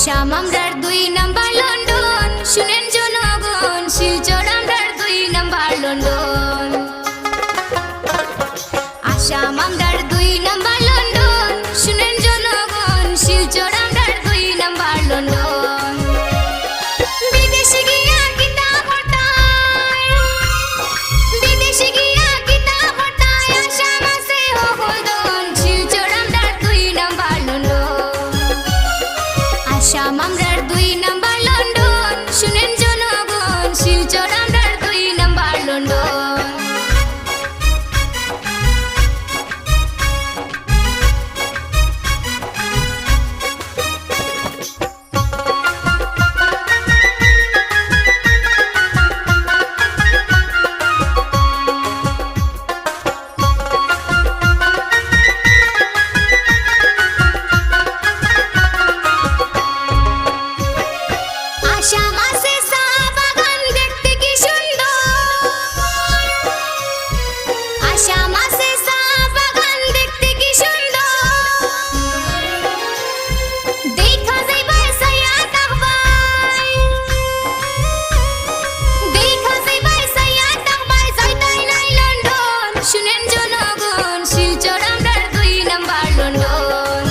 আসাম আমরার 2 number London, শুনেন জনগণ, শিলচর আমরার 2 নাম্বার লন্ডন। আসাম আমরার 2 নাম্বার লন্ডন, শুনেন জনগণ, শিলচর আমরার 2 নাম্বার লন্ডন। বিদেশে গিয়া কিতাব পড়তাই, বিদেশে গিয়া কিতাব পড়তাই, আসাম আছে হলদন, শিলচর আমরার 2 নাম্বার লন্ডন। আসাম আমরার 2 নাম্বার লন্ডন, শুনেন জনগণ, শিলচর আমরার 2 নাম্বার লন্ডন। আসাম আছে চা বাগান, দেখতে কি সুন্দর। আসাম আছে চা বাগান, দেখতে কি সুন্দর। দেখা যাইবাই সাইয়া তাকবাই, দেখা যাইবাই সাইয়া তাকবাই, যাইতাই নাই লন্ডন, শুনেন জনগণ, শিলচর আমরার 2 নাম্বার লন্ডন।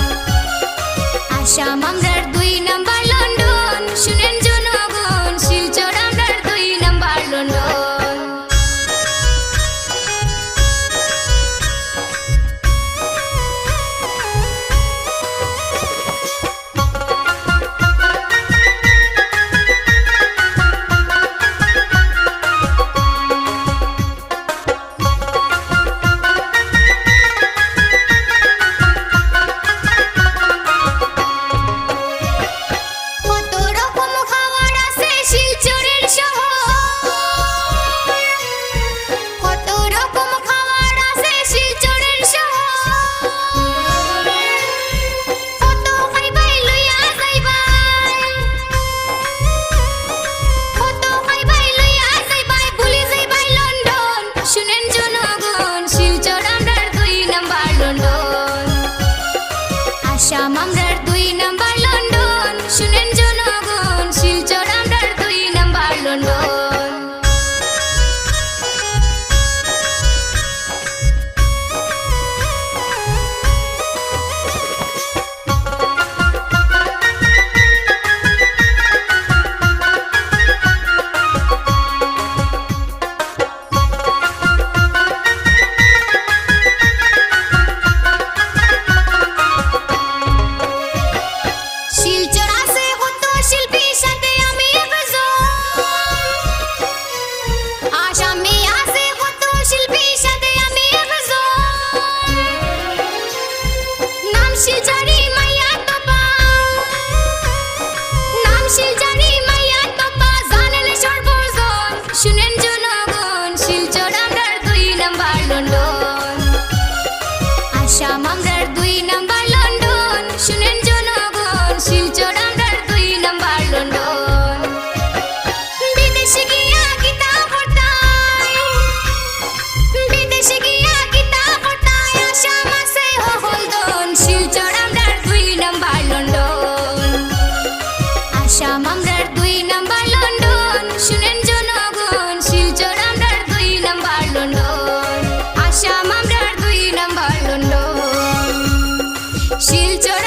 আসাম আমরার 2 নাম্বার লন্ডন, শুনেন জনগণ, শিলচর আমরার 2 নাম্বার লন্ডন। কত রকম খাবার আছে শিলচরের শহর, কত রকম খাবার আছে শিলচরের শহর। কত খাইবাই লইয়া যাইবাই, কত খাইবাই লইয়া যাইবাই, ভুলি যাইবাই লন্ডন, শুনেন জনগণ, শিলচর আমরার 2 নাম্বার লন্ডন। আসাম আমরার 2 নাম্বার লন্ডন, শুনেন জনগণ, শিলচর আমরার 2 নাম্বার লন্ডন। শিলচর আছে কত শিল্পী, সাথে আমি একজন। আসামে আছে কত শিল্পী, সাথে আমি একজন। নাম শিলচরি মাইয়া তোপা, নাম শিলচরি মাইয়া তোপা, জানেন সর্বজন, শুনেন জনগণ, শিলচর আমরার 2 নাম্বার লন্ডন। আসাম আমরার 2 নাম্বার লন্ডন, শুনেন জনগণ, শিলচর আমরার 2 নাম্বার লন্ডন। বিদেশে গিয়া কিতাব পড়তাই, বিদেশে গিয়া কিতাব পড়তাই, আসাম আছে হলদন, শিলচর আমরার 2 নাম্বার লন্ডন। আসাম আমরার 2 নাম্বার লন্ডন, শুনেন জনগণ, শিলচর আমরার 2 নাম্বার লন্ডন। আসাম আমরার 2 নাম্বার লন্ডন, শিলচর